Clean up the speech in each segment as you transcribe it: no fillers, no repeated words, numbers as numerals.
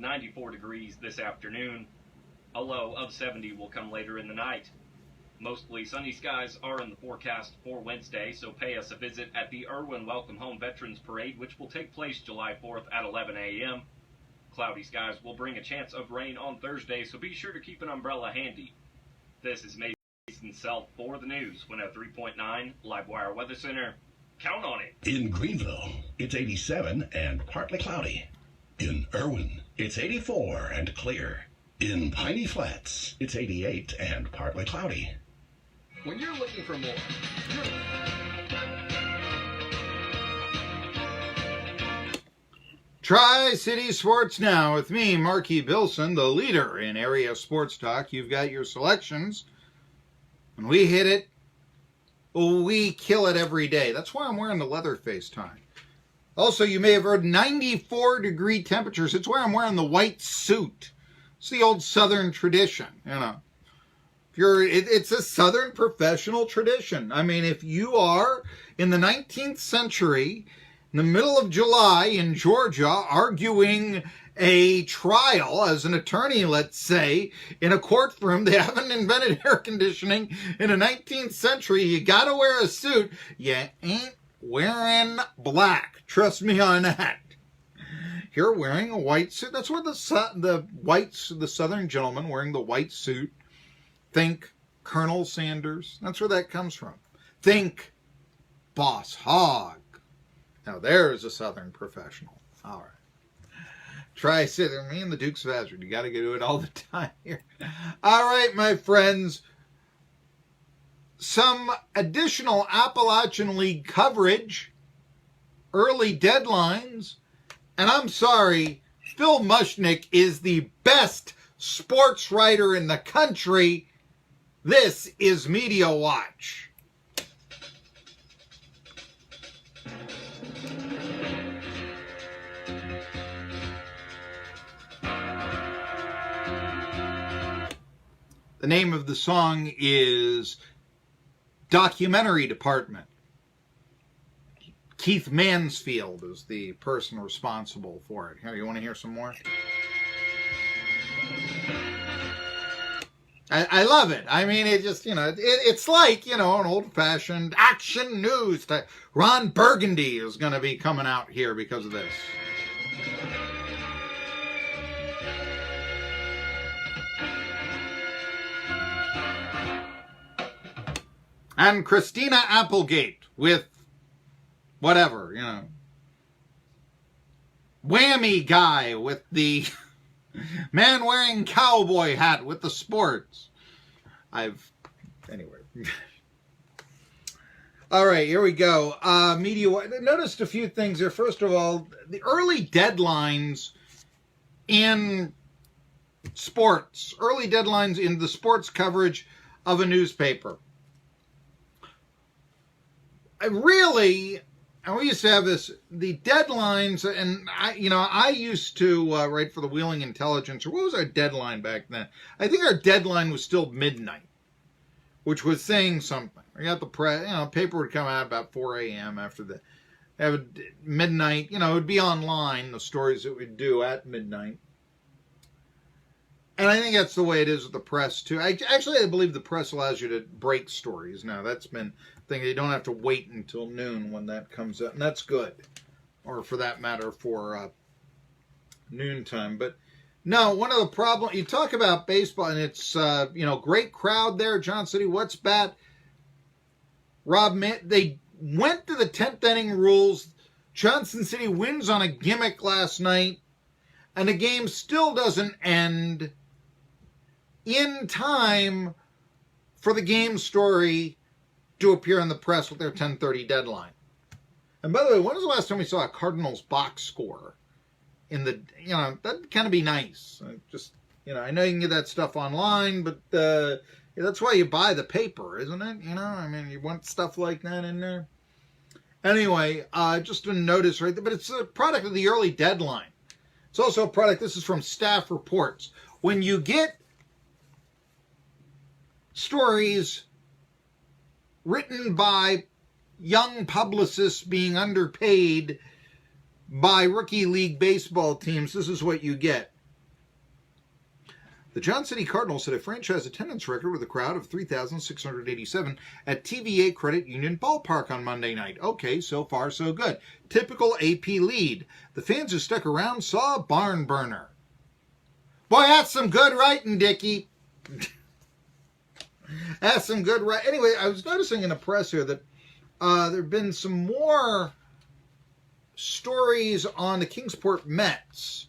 94 degrees this afternoon. A low of 70 will come later in the night. Mostly sunny skies are in the forecast for Wednesday, so pay us a visit at the Irwin Welcome Home Veterans Parade, which will take place July 4th at 11 a.m. Cloudy skies will bring a chance of rain on Thursday, so be sure to keep an umbrella handy. This is Mason Self for the news, 103.9 Livewire Weather Center. Count on it. In Greenville, it's 87 and partly cloudy. In Irwin, it's 84 and clear. In Piney Flats, it's 88 and partly cloudy. When you're looking for more, Tri-City Sports Now with me, Marky Billson, the leader in area sports talk. You've got your selections. When we hit it, we kill it every day. That's why I'm wearing the Leatherface tie. Also, you may have heard 94-degree temperatures. It's why I'm wearing the white suit. It's the old Southern tradition, you know. It's a Southern professional tradition. I mean, if you are in the 19th century, in the middle of July in Georgia, arguing a trial as an attorney, let's say, in a courtroom, they haven't invented air conditioning in the 19th century, you gotta wear a suit. You ain't wearing black. Trust me on that. You're wearing a white suit. That's where the Southern gentleman wearing the white suit. Think Colonel Sanders. That's where that comes from. Think Boss Hogg. Now there's a Southern professional. All right. Tri-City, me and the Dukes of Hazzard. You got to do it all the time here. All right, my friends. Some additional Appalachian League coverage. Early deadlines. And I'm sorry, Phil Mushnick is the best sports writer in the country. This is Media Watch. The name of the song is Documentary Department. Keith Mansfield is the person responsible for it. Here, you want to hear some more? I love it. I mean, it just, it's like, an old-fashioned action news type. Ron Burgundy is going to be coming out here because of this. And Christina Applegate with whatever, Whammy guy with the man wearing cowboy hat with the sports. Anyway. All right, here we go. Media. Noticed a few things there. First of all, the early deadlines in sports. Early deadlines in the sports coverage of a newspaper. And we used to have this, the deadlines, and I used to write for the Wheeling Intelligencer. What was our deadline back then? I think our deadline was still midnight, which was saying something. We got the press, paper would come out about 4 a.m. after the midnight. It would be online, the stories that we'd do at midnight. And I think that's the way it is with the press, too. I believe the press allows you to break stories now. That's been the thing. You don't have to wait until noon when that comes up. And that's good. Or for that matter, for noontime. But no, one of the problems, you talk about baseball, and it's, great crowd there. John City, what's bad? They went to the 10th inning rules. Johnson City wins on a gimmick last night. And the game still doesn't end in time for the game story to appear in the press with their 10:30 deadline. And by the way, when was the last time we saw a Cardinals box score? That'd kind of be nice. I know you can get that stuff online, but that's why you buy the paper, isn't it? You want stuff like that in there. Anyway, just a notice right there, but it's a product of the early deadline. It's also a product, this is from Staff Reports. When you get stories written by young publicists being underpaid by rookie league baseball teams, this is what you get. The Johnson City Cardinals set a franchise attendance record with a crowd of 3,687 at TVA Credit Union Ballpark on Monday night. Okay, so far so good. Typical AP lead. The fans who stuck around saw a barn burner. Boy, that's some good writing, Dickie. That's some good writing. Anyway, I was noticing in the press here that there have been some more stories on the Kingsport Mets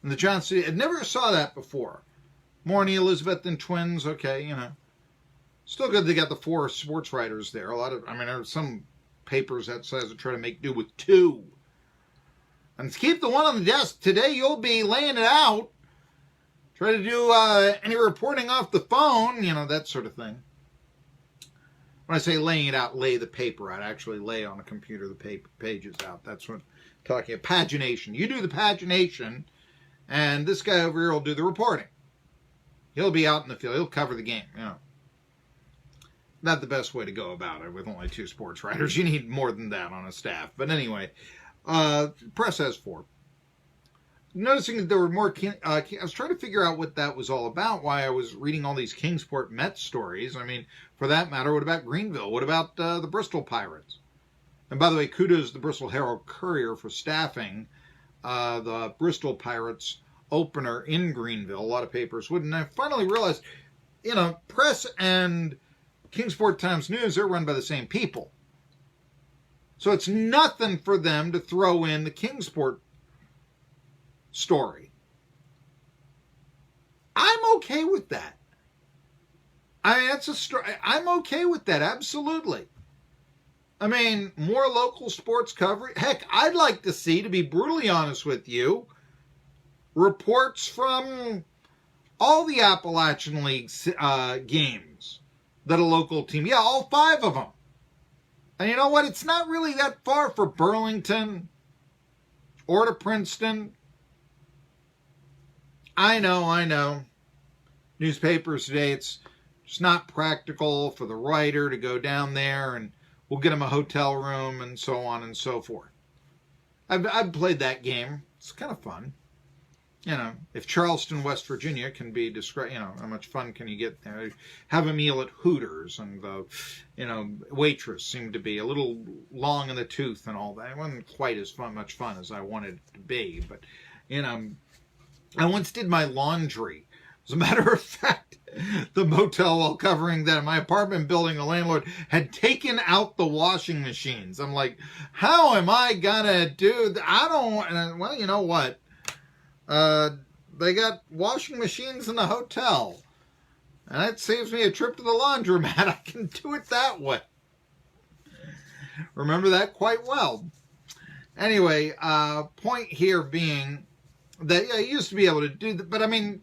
and the Johnson City. I never saw that before. More on the Elizabethan twins. Okay, you know. Still good they got the 4 sports writers there. There are some papers that says to try to make do with 2. And to keep the one on the desk today, you'll be laying it out. Try to do any reporting off the phone, you know, that sort of thing. When I say laying it out, lay the paper out. Actually lay on a computer the pages out. That's what I'm talking about. Pagination. You do the pagination, and this guy over here will do the reporting. He'll be out in the field. He'll cover the game, you know. Not the best way to go about it with only 2 sports writers. You need more than that on a staff. But anyway, press has 4. Noticing that there were more, I was trying to figure out what that was all about, why I was reading all these Kingsport Mets stories. I mean, for that matter, what about Greenville? What about the Bristol Pirates? And by the way, kudos to the Bristol Herald Courier for staffing the Bristol Pirates opener in Greenville. A lot of papers wouldn't. And I finally realized, you know, Press and Kingsport Times News, they're run by the same people. So it's nothing for them to throw in the Kingsport story. I'm okay with that. I mean, that's a story. I'm okay with that, absolutely. I mean, more local sports coverage. Heck, I'd like to see, to be brutally honest with you, reports from all the Appalachian League games that a local team, yeah, all 5 of them. And you know what? It's not really that far for Burlington or to Princeton. I know. Newspapers today, it's just not practical for the writer to go down there, and we'll get him a hotel room and so on and so forth. I've played that game. It's kind of fun. You know, if Charleston, West Virginia can be described, you know, how much fun can you get there? Have a meal at Hooters, and the, you know, waitress seemed to be a little long in the tooth and all that. It wasn't quite as much fun as I wanted it to be, but, you know, I once did my laundry. As a matter of fact, the motel, while covering that, my apartment building, the landlord had taken out the washing machines. I'm like, how am I gonna do that? Well, you know what? They got washing machines in the hotel. And that saves me a trip to the laundromat. I can do it that way. Remember that quite well. Anyway, point here being that, yeah, I used to be able to do that, but I mean,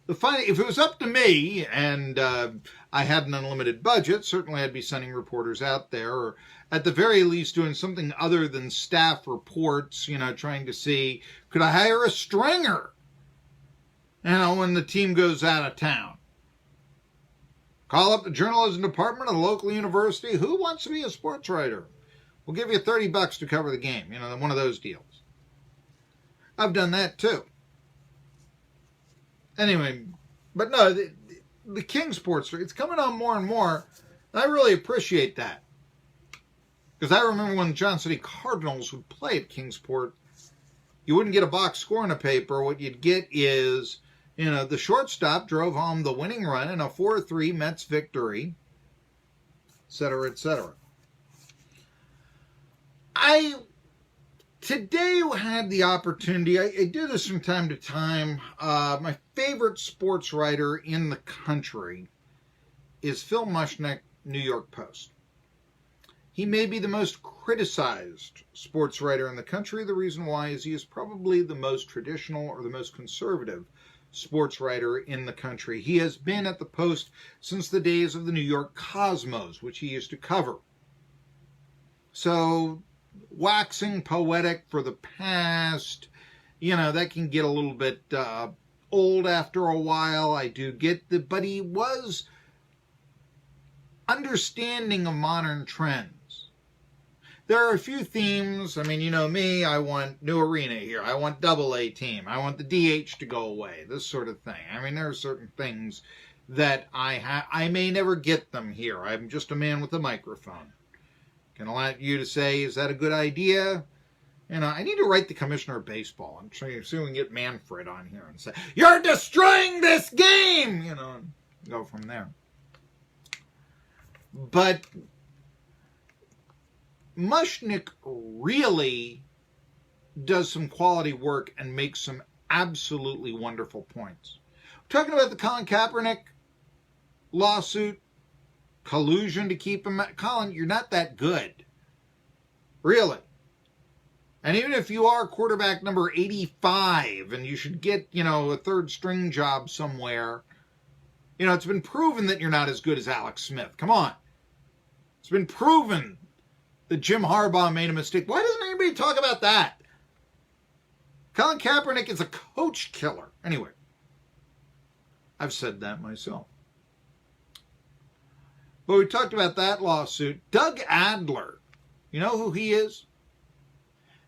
if it was up to me and I had an unlimited budget, certainly I'd be sending reporters out there, or at the very least doing something other than staff reports, you know, trying to see, could I hire a stringer, you know, when the team goes out of town? Call up the journalism department of the local university. Who wants to be a sports writer? We'll give you $30 to cover the game, you know, one of those deals. I've done that too. Anyway, but no, the Kingsport story, it's coming on more and more. And I really appreciate that. Because I remember when the Johnson City Cardinals would play at Kingsport, you wouldn't get a box score in a paper. What you'd get is, you know, the shortstop drove home the winning run in a 4-3 Mets victory, etc., etc. Today I had the opportunity, I do this from time to time, my favorite sports writer in the country is Phil Mushnick, New York Post. He may be the most criticized sports writer in the country. The reason why is he is probably the most traditional or the most conservative sports writer in the country. He has been at the Post since the days of the New York Cosmos, which he used to cover. So, waxing poetic for the past, you know, that can get a little bit old after a while. I do get that, but he was understanding of modern trends. there are a few themes. I mean, you know me, I want new arena here. I want double A team. I want the DH to go away, this sort of thing. I mean, there are certain things that I may never get them here. I'm just a man with a microphone. Can I want you to say, is that a good idea? You know, I need to write the commissioner of baseball. I'm trying to see if we can get Manfred on here and say, you're destroying this game! You know, and go from there. But Mushnick really does some quality work and makes some absolutely wonderful points. We're talking about the Colin Kaepernick lawsuit, collusion to keep him. Colin, you're not that good. Really. And even if you are quarterback number 85 and you should get, you know, a third string job somewhere, you know, it's been proven that you're not as good as Alex Smith. Come on. It's been proven that Jim Harbaugh made a mistake. Why doesn't anybody talk about that? Colin Kaepernick is a coach killer. Anyway, I've said that myself. But we talked about that lawsuit. Doug Adler, you know who he is?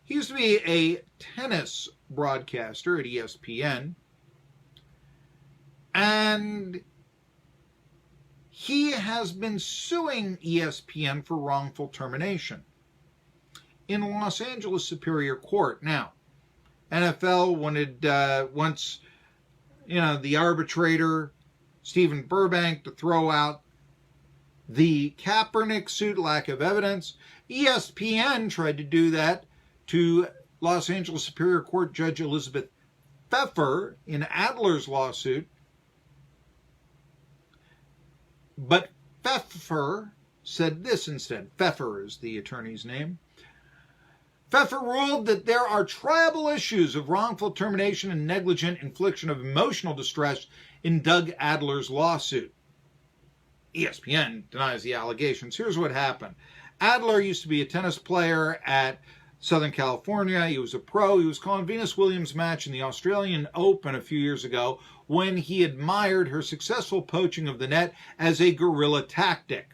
He used to be a tennis broadcaster at ESPN. And he has been suing ESPN for wrongful termination in Los Angeles Superior Court. Now, NFL wanted once, you know, the arbitrator, Stephen Burbank, to throw out the Kaepernick suit, lack of evidence. ESPN tried to do that to Los Angeles Superior Court Judge Elizabeth Pfeffer in Adler's lawsuit. But Pfeffer said this instead. Pfeffer is the attorney's name. Pfeffer ruled that there are triable issues of wrongful termination and negligent infliction of emotional distress in Doug Adler's lawsuit. ESPN denies the allegations. Here's what happened. Adler used to be a tennis player at Southern California. He was a pro. He was calling Venus Williams' match in the Australian Open a few years ago when he admired her successful poaching of the net as a guerrilla tactic.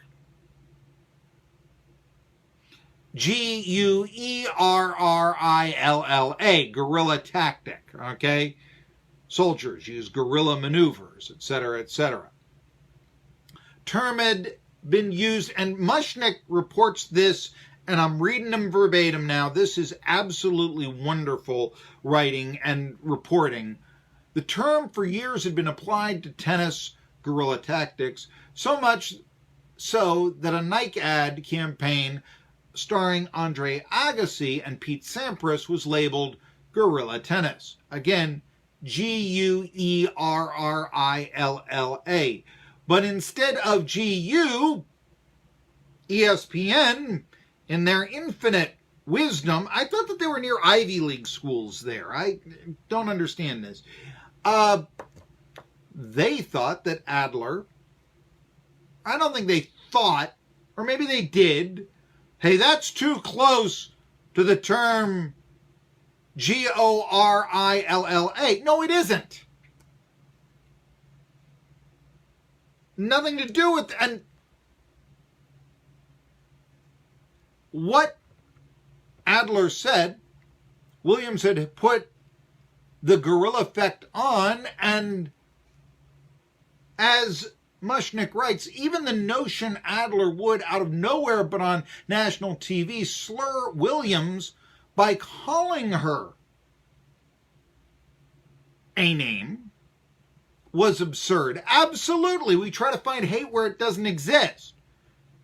Guerrilla, guerrilla tactic, okay? Soldiers use guerrilla maneuvers, etc., etc. Term had been used, and Mushnick reports this, and I'm reading them verbatim now. This is absolutely wonderful writing and reporting. The term for years had been applied to tennis guerrilla tactics, so much so that a Nike ad campaign starring Andre Agassi and Pete Sampras was labeled Guerrilla Tennis. Again, Guerrilla. But instead of GU, ESPN, in their infinite wisdom, I thought that they were near Ivy League schools there. I don't understand this. They thought that Adler, I don't think they thought, or maybe they did, hey, that's too close to the term Gorilla. No, it isn't. Nothing to do with, and what Adler said, Williams had put the guerrilla effect on, and as Mushnick writes, even the notion Adler would, out of nowhere but on national TV, slur Williams by calling her a name was absurd. Absolutely, we try to find hate where it doesn't exist.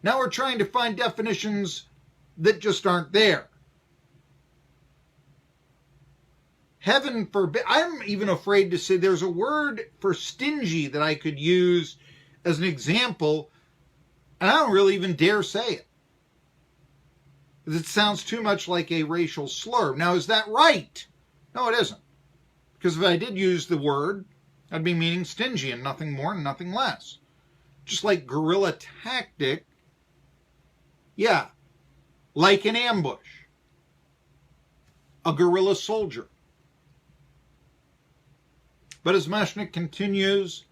Now we're trying to find definitions that just aren't there. Heaven forbid. I'm even afraid to say there's a word for stingy that I could use as an example, and I don't really even dare say it. It sounds too much like a racial slur. Now, is that right? No, it isn't. Because if I did use the word, I'd be meaning stingy and nothing more and nothing less. Just like guerrilla tactic, yeah, like an ambush, a guerrilla soldier. But as Mushnick continues,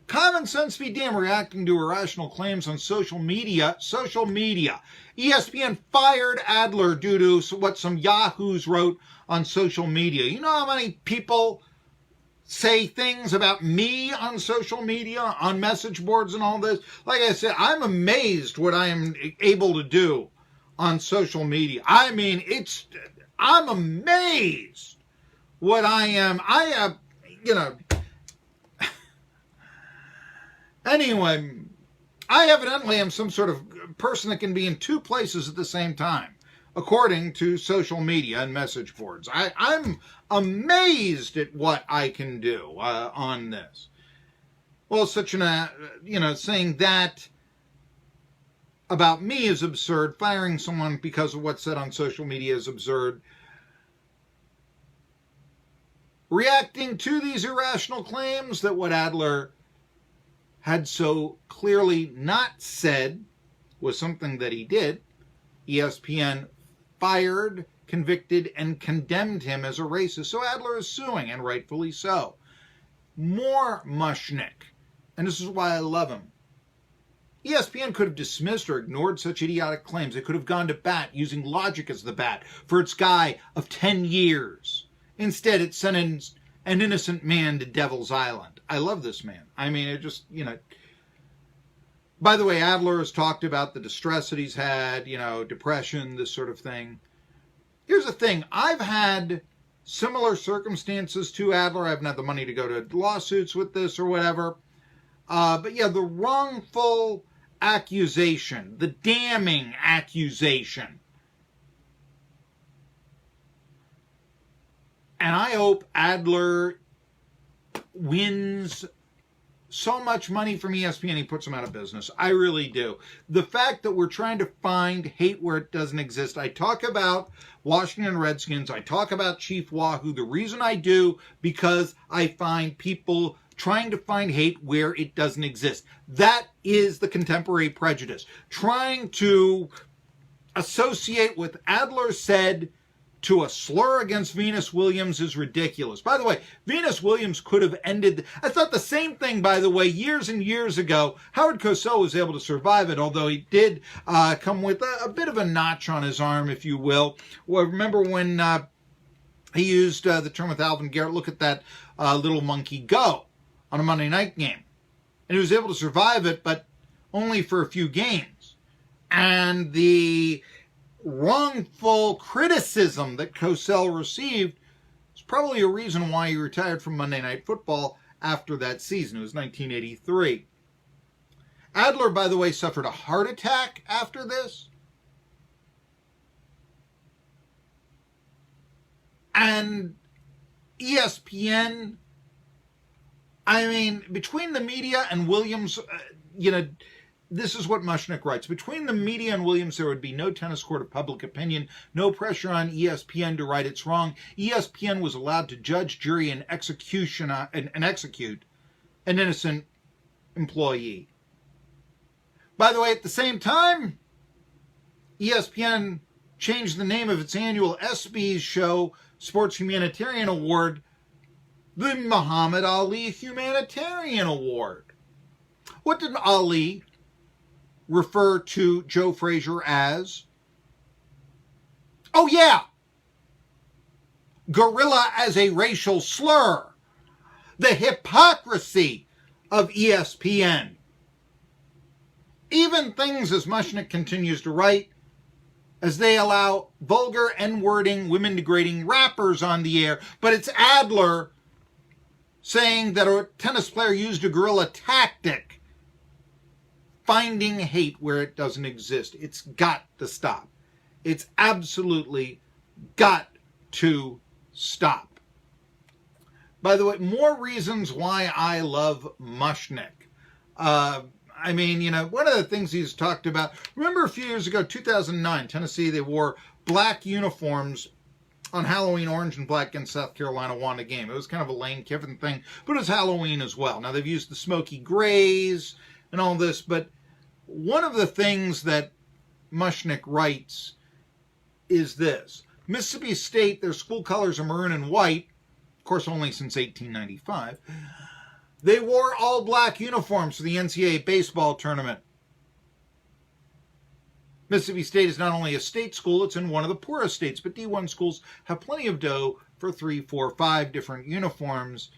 Common sense be damned, reacting to irrational claims on social media. ESPN fired Adler due to what some yahoos wrote on social media. You know how many people say things about me on social media, on message boards and all this? Like I said, I'm amazed what I am able to do on social media. I mean, I'm amazed what I am. Anyway, I evidently am some sort of person that can be in two places at the same time, according to social media and message boards. I'm amazed at what I can do on this. Well, saying that about me is absurd. Firing someone because of what's said on social media is absurd. Reacting to these irrational claims that what Adler had so clearly not said was something that he did, ESPN fired, convicted, and condemned him as a racist. So Adler is suing, and rightfully so. More Mushnick, and this is why I love him. ESPN could have dismissed or ignored such idiotic claims. It could have gone to bat using logic as the bat for its guy of 10 years. Instead, it sentenced an innocent man to Devil's Island. I love this man. I mean, it just, By the way, Adler has talked about the distress that he's had, depression, this sort of thing. Here's the thing. I've had similar circumstances to Adler. I haven't had the money to go to lawsuits with this or whatever. But yeah, the wrongful accusation, the damning accusation. And I hope Adler wins so much money from ESPN he puts them out of business. I really do. The fact that we're trying to find hate where it doesn't exist. I talk about Washington Redskins. I talk about Chief Wahoo. The reason I do, because I find people trying to find hate where it doesn't exist. That is the contemporary prejudice. Trying to associate what Adler said to a slur against Venus Williams is ridiculous. By the way, Venus Williams could have ended... I thought the same thing, by the way, years and years ago. Howard Cosell was able to survive it, although he did come with a bit of a notch on his arm, if you will. Well, remember when he used the term with Alvin Garrett, look at that little monkey go on a Monday night game. And he was able to survive it, but only for a few games. And the wrongful criticism that Cosell received is probably a reason why he retired from Monday Night Football after that season. It was 1983. Adler, by the way, suffered a heart attack after this. And ESPN, I mean, between the media and Williams, this is what Mushnick writes. Between the media and Williams, there would be no tennis court of public opinion, no pressure on ESPN to right its wrong. ESPN was allowed to judge, jury, and execute an innocent employee. By the way, at the same time, ESPN changed the name of its annual ESPYs show, Sports Humanitarian Award, the Muhammad Ali Humanitarian Award. What did Ali refer to Joe Frazier as? Oh yeah, gorilla as a racial slur. The hypocrisy of ESPN. Even things, as Mushnick continues to write, as they allow vulgar N-wording, women-degrading rappers on the air, but it's Adler saying that a tennis player used a guerrilla tactic, finding hate where it doesn't exist. It's got to stop. It's absolutely got to stop. By the way, more reasons why I love Mushnick. I mean, one of the things he's talked about, remember a few years ago, 2009, Tennessee, they wore black uniforms on Halloween, orange and black, against South Carolina, won a game. It was kind of a Lane Kiffin thing, but it was Halloween as well. Now, they've used the smoky grays and all this, but one of the things that Mushnick writes is this. Mississippi State, their school colors are maroon and white, of course only since 1895, They wore all black uniforms for the NCAA baseball tournament. Mississippi State is not only a state school, it's in one of the poorest states, but D1 schools have plenty of dough for 3, 4, 5 different uniforms,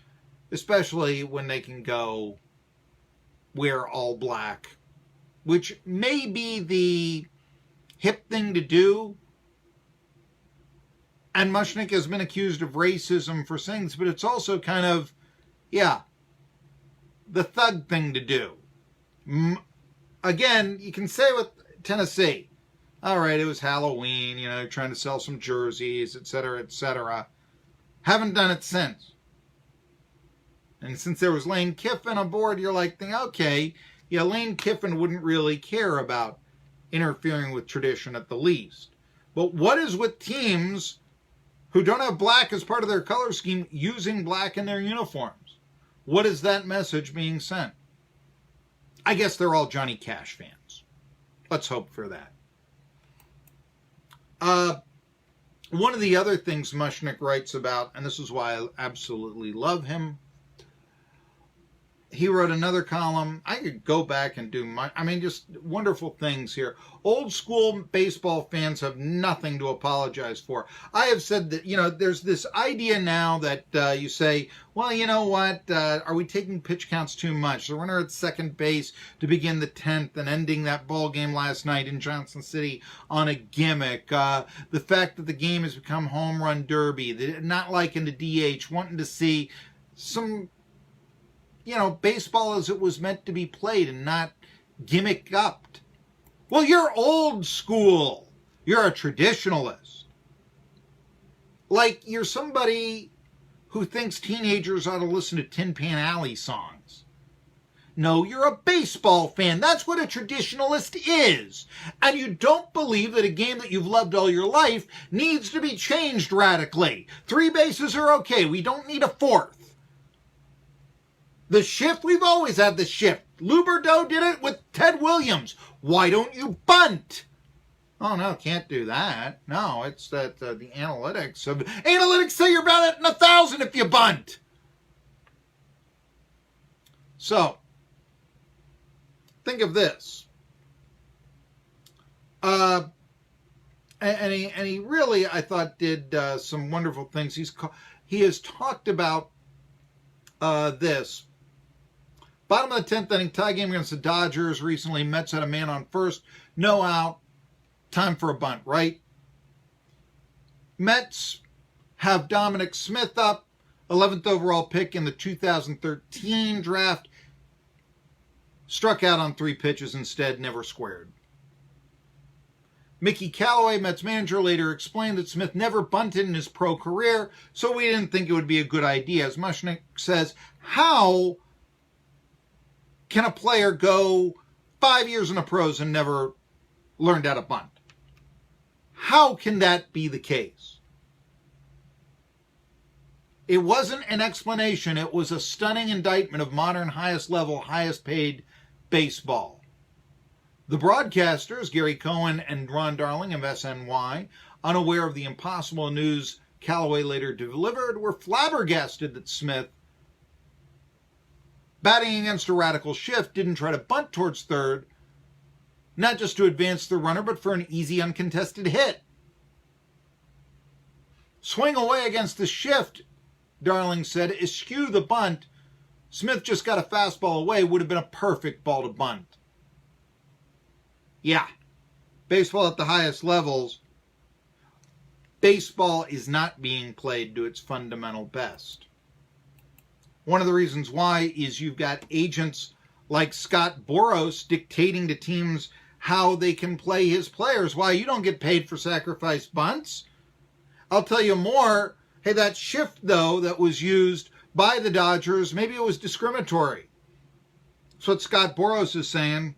especially when they can go wear all black, which may be the hip thing to do. And Mushnick has been accused of racism for saying this, but it's also kind of, the thug thing to do. Again, you can say with Tennessee, all right, it was Halloween, trying to sell some jerseys, etc., etc. Haven't done it since. And since there was Lane Kiffin aboard, you're like, okay, Lane Kiffin wouldn't really care about interfering with tradition at the least. But what is with teams who don't have black as part of their color scheme using black in their uniforms? What is that message being sent? I guess they're all Johnny Cash fans. Let's hope for that. One of the other things Mushnick writes about, and this is why I absolutely love him, he wrote another column. I could go back and do just wonderful things here. Old school baseball fans have nothing to apologize for. I have said that, there's this idea now that you say, well, you know what, are we taking pitch counts too much? The runner at second base to begin the 10th and ending that ball game last night in Johnson City on a gimmick. The fact that the game has become home run derby, not liking the DH, wanting to see some baseball as it was meant to be played and not gimmick up. Well, you're old school. You're a traditionalist. Like you're somebody who thinks teenagers ought to listen to Tin Pan Alley songs. No, you're a baseball fan. That's what a traditionalist is. And you don't believe that a game that you've loved all your life needs to be changed radically. 3 bases are okay. We don't need a 4th. The shift, we've always had the shift. Lou Bordeaux did it with Ted Williams. Why don't you bunt? Oh, no, can't do that. No, it's that the analytics say you're about at 1,000 if you bunt. So, think of this. And he really, I thought, did some wonderful things. He has talked about this. Bottom of the 10th inning, tie game against the Dodgers recently. Mets had a man on first, no out, time for a bunt, right? Mets have Dominic Smith up, 11th overall pick in the 2013 draft. Struck out on 3 pitches instead, never squared. Mickey Callaway, Mets manager, later explained that Smith never bunted in his pro career, so we didn't think it would be a good idea. As Mushnick says, how can a player go 5 years in the pros and never learned how to bunt? How can that be the case? It wasn't an explanation. It was a stunning indictment of modern highest level, highest paid baseball. The broadcasters, Gary Cohen and Ron Darling of SNY, unaware of the impossible news Callaway later delivered, were flabbergasted that Smith, batting against a radical shift, didn't try to bunt towards third, not just to advance the runner, but for an easy, uncontested hit. Swing away against the shift, Darling said, eschew the bunt. Smith just got a fastball away, would have been a perfect ball to bunt. Yeah, baseball at the highest levels, baseball is not being played to its fundamental best. One of the reasons why is you've got agents like Scott Boras dictating to teams how they can play his players. Why, you don't get paid for sacrifice bunts. I'll tell you more. Hey, that shift, though, that was used by the Dodgers, maybe it was discriminatory. That's what Scott Boras is saying.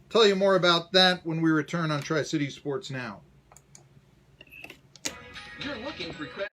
Tell you more about that when we return on Tri-City Sports Now. You're looking for